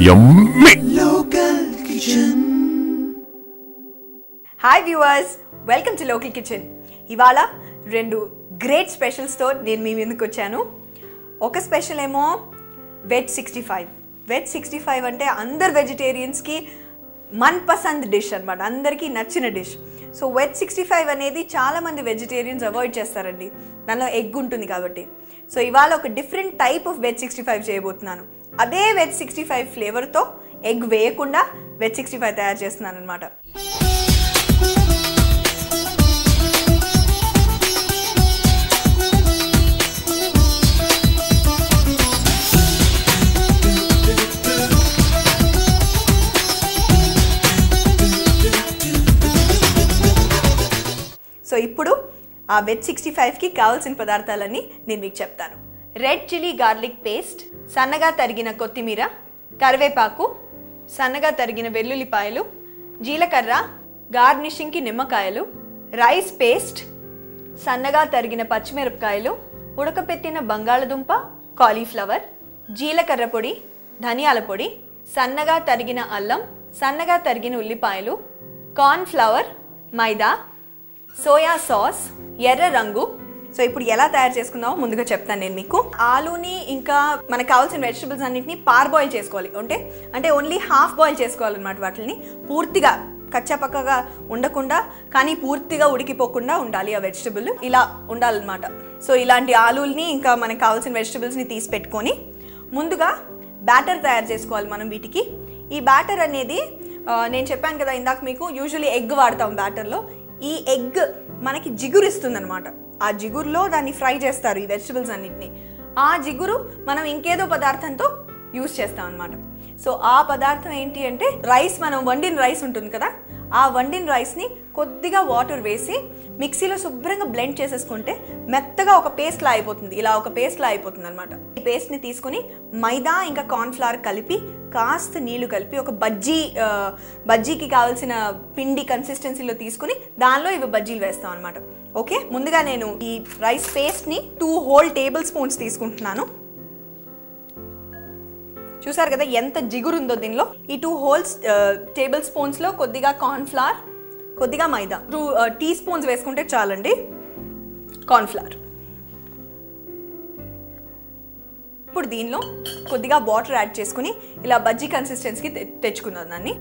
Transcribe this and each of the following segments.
Yummy. Hi viewers, welcome to local kitchen. ఇవాళ రెండు great స్పెషల్స్తో నేను మీ ముందుకు వచ్చాను. ఒక స్పెషల్ ఏమో వెజ్ 65. వెజ్ 65 అంటే అందరు వెజిటేరియన్స్కి మన్పసంద్ డిష్ అనమాట, అందరికీ నచ్చిన డిష్. సో వెజ్ 65 అనేది చాలామంది వెజిటేరియన్స్ అవాయిడ్ చేస్తారండి, దానిలో ఎగ్ ఉంటుంది కాబట్టి. సో ఇవాళ ఒక డిఫరెంట్ టైప్ ఆఫ్ వెజ్ 65 చేయబోతున్నాను. అదే వెజ్ 65 ఫ్లేవర్తో ఎగ్ వేయకుండా వెజ్ 65 తయారు చేస్తున్నాను అనమాట. సో ఇప్పుడు ఆ వెజ్ 65కి కావాల్సిన పదార్థాలన్నీ నేను మీకు చెప్తాను. రెడ్ చిల్లీ గార్లిక్ పేస్ట్, సన్నగా తరిగిన కొత్తిమీర, కరివేపాకు, సన్నగా తరిగిన వెల్లుల్లిపాయలు, జీలకర్ర, గార్నిషింగ్కి నిమ్మకాయలు, రైస్ పేస్ట్, సన్నగా తరిగిన పచ్చిమిరపకాయలు, ఉడకపెట్టిన బంగాళదుంప, కాలీఫ్లవర్, జీలకర్ర పొడి, ధనియాల పొడి, సన్నగా తరిగిన అల్లం, సన్నగా తరిగిన ఉల్లిపాయలు, కార్న్ ఫ్లవర్, మైదా, సోయా సాస్, ఎర్ర రంగు. సో ఇప్పుడు ఎలా తయారు చేసుకుందామో ముందుగా చెప్తాను నేను మీకు. ఆలూని ఇంకా మనకు కావాల్సిన వెజిటబుల్స్ అన్నింటినీ పార్బాయిల్ చేసుకోవాలి, అంటే ఓన్లీ హాఫ్ బాయిల్ చేసుకోవాలన్నమాట. వాటిని పూర్తిగా కచ్చాపక్కగా ఉండకుండా కానీ పూర్తిగా ఉడికిపోకుండా ఉండాలి ఆ వెజిటబుల్, ఇలా ఉండాలన్నమాట. సో ఇలాంటి ఆలూల్ని ఇంకా మనకు కావాల్సిన వెజిటబుల్స్ని తీసి పెట్టుకొని ముందుగా బ్యాటర్ తయారు చేసుకోవాలి మనం వీటికి. ఈ బ్యాటర్ అనేది నేను చెప్పాను కదా ఇందాక మీకు, యూజువల్లీ ఎగ్ వాడతాం బ్యాటర్లో. ఈ ఎగ్ మనకి జిగురు ఇస్తుంది అనమాట. ఆ జిగురులో దాన్ని ఫ్రై చేస్తారు ఈ వెజిటబుల్స్ అన్నిటిని. ఆ జిగురు మనం ఇంకేదో పదార్థంతో యూజ్ చేస్తాం అనమాట. సో ఆ పదార్థం ఏంటి అంటే రైస్, మనం వండిన రైస్ ఉంటుంది కదా, ఆ వండిన రైస్ని కొద్దిగా వాటర్ వేసి మిక్సీలో శుభ్రంగా బ్లెండ్ చేసేసుకుంటే మెత్తగా ఒక పేస్ట్లా అయిపోతుంది, ఇలా ఒక పేస్ట్లా అయిపోతుంది అనమాట. ఈ పేస్ట్ని తీసుకుని మైదా ఇంకా కార్న్ఫ్లవర్ కలిపి కాస్త నీళ్లు కలిపి ఒక బజ్జీకి కావాల్సిన పిండి కన్సిస్టెన్సీలో తీసుకుని దానిలో ఇవి బజ్జీలు వేస్తాం అనమాట. ఓకే, ముందుగా నేను ఈ రైస్ పేస్ట్ని 2 హోల్ టేబుల్ స్పూన్స్ తీసుకుంటున్నాను. చూసారు కదా ఎంత జిగురు ఉందో దీనిలో. ఈ 2 హోల్స్ టేబుల్ స్పూన్స్లో కొద్దిగా కార్న్ఫ్లవర్, కొద్దిగా మైదా, 2 టీ స్పూన్స్ వేసుకుంటే చాలండి కార్న్ఫ్లవర్. ఇప్పుడు దీనిలో కొద్దిగా వాటర్ యాడ్ చేసుకుని ఇలా బజ్జీ కన్సిస్టెన్సీకి తెచ్చుకున్నాను. దాన్ని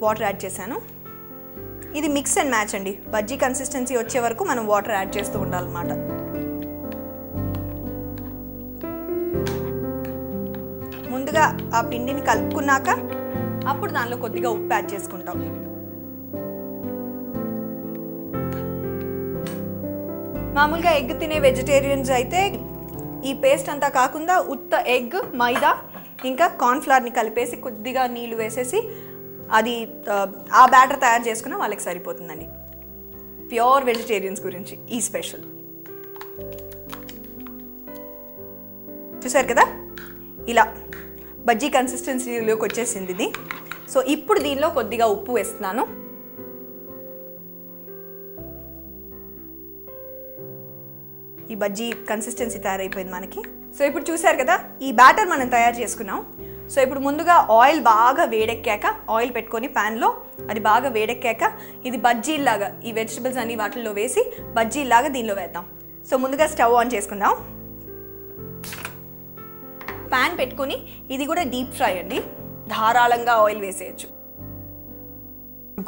వాటర్ యాడ్ చేశాను. ఇది మిక్స్ అండ్ మ్యాచ్ అండి, బజ్జీ కన్సిస్టెన్సీ వచ్చే వరకు మనం వాటర్ యాడ్ చేస్తూ ఉండాలన్నమాట. ముందుగా ఆ పిండిని కలుపుకున్నాక అప్పుడు దానిలో కొద్దిగా ఉప్పు యాడ్ చేసుకుంటాం. మామూలుగా ఎగ్ తినే వెజిటేరియన్స్ అయితే ఈ పేస్ట్ అంతా కాకుండా ఉత్త ఎగ్, మైదా ఇంకా కార్న్ఫ్లవర్ని కలిపేసి కొద్దిగా నీళ్ళు వేసేసి అది ఆ బ్యాటర్ తయారు చేసుకున్న వాళ్ళకి సరిపోతుందండి. ప్యూర్ వెజిటేరియన్స్ గురించి ఈ స్పెషల్. చూసారు కదా ఇలా బజ్జీ కన్సిస్టెన్సీలోకి వచ్చేసింది ఇది. సో ఇప్పుడు దీనిలో కొద్దిగా ఉప్పు వేస్తున్నాను. ఈ బజ్జీ కన్సిస్టెన్సీ తయారైపోయింది మనకి. సో ఇప్పుడు చూసారు కదా ఈ బ్యాటర్ మనం తయారు చేసుకున్నాం. సో ఇప్పుడు ముందుగా ఆయిల్ బాగా వేడెక్కాక, ఆయిల్ పెట్టుకొని ప్యాన్లో అది బాగా వేడెక్కాక ఇది బజ్జీలాగా ఈ వెజిటబుల్స్ అన్ని వాటిల్లో వేసి బజ్జీలాగా దీనిలో వేద్దాం. సో ముందుగా స్టవ్ ఆన్ చేసుకుందాం. ప్యాన్ పెట్టుకొని ఇది కూడా డీప్ ఫ్రై అండి, ధారాళంగా ఆయిల్ వేసేయచ్చు.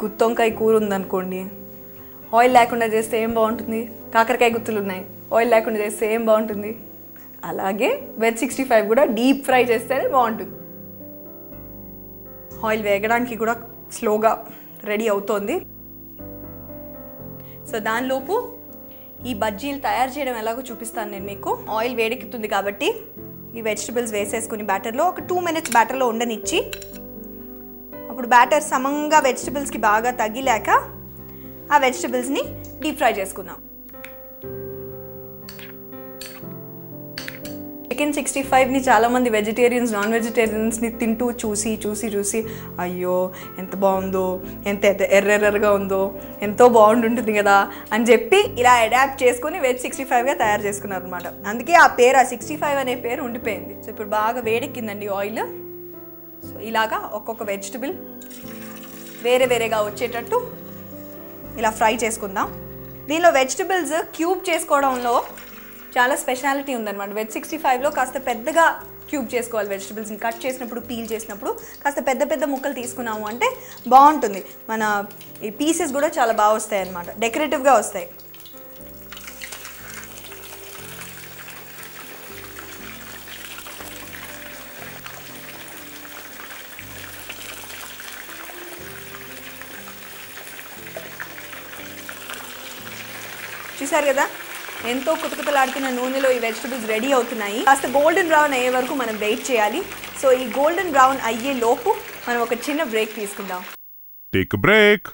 గుత్తొంకాయ కూర ఉందనుకోండి, ఆయిల్ లేకుండా చేస్తే ఏం బాగుంటుంది? కాకరకాయ గుత్తులు ఉన్నాయి, ఆయిల్ లేకుండా చేస్తే ఏం బాగుంటుంది? అలాగే వెజ్ 65 కూడా డీప్ ఫ్రై చేస్తేనే బాగుంటుంది. ఆయిల్ వేగడానికి కూడా స్లోగా రెడీ అవుతోంది. సో దానిలోపు ఈ బజ్జీలు తయారు చేయడం ఎలాగో చూపిస్తాను నేను మీకు. ఆయిల్ వేడెక్కుతుంది కాబట్టి ఈ వెజిటబుల్స్ వేసేసుకుని బ్యాటర్లో ఒక 2 minutes బ్యాటర్లో ఉండనిచ్చి, అప్పుడు బ్యాటర్ సమంగా వెజిటబుల్స్కి బాగా తగిలాక ఆ వెజిటబుల్స్ని డీప్ ఫ్రై చేసుకుందాం. చికెన్ 65ని చాలామంది వెజిటేరియన్స్ నాన్ వెజిటేరియన్స్ని తింటూ చూసి అయ్యో ఎంత బాగుందో, ఎంత ఎర్రగా ఉందో, ఎంతో బాగుంటుంది కదా అని చెప్పి ఇలా అడాప్ట్ చేసుకుని వెజ్ 65గా తయారు చేసుకున్నారు అనమాట. అందుకే ఆ పేరు, ఆ 65 అనే పేరు ఉండిపోయింది. సో ఇప్పుడు బాగా వేడెక్కిందండి ఆయిల్. సో ఇలాగా ఒక్కొక్క వెజిటబుల్ వేరేగా వచ్చేటట్టు ఇలా ఫ్రై చేసుకుందాం. దీనిలో వెజిటబుల్స్ క్యూబ్ చేసుకోవడంలో చాలా స్పెషాలిటీ ఉందన్నమాట. వెజ్ 65లో కాస్త పెద్దగా క్యూబ్ చేసుకోవాలి. వెజిటబుల్స్ని కట్ చేసినప్పుడు, పీల్ చేసినప్పుడు కాస్త పెద్ద ముక్కలు తీసుకున్నాము అంటే బాగుంటుంది. మన ఈ పీసెస్ కూడా చాలా బాగా వస్తాయి అన్నమాట, డెకరేటివ్గా వస్తాయి. చూసారు కదా ఎంతో కుతకుతలాడుతున్న నూనెలో ఈ వెజిటబుల్స్ రెడీ అవుతున్నాయి. కాస్త గోల్డెన్ బ్రౌన్ అయ్యే వరకు మనం వెయిట్ చేయాలి. సో ఈ గోల్డెన్ బ్రౌన్ అయ్యే లోపు మనం ఒక చిన్న బ్రేక్ తీసుకుందాం. Take break.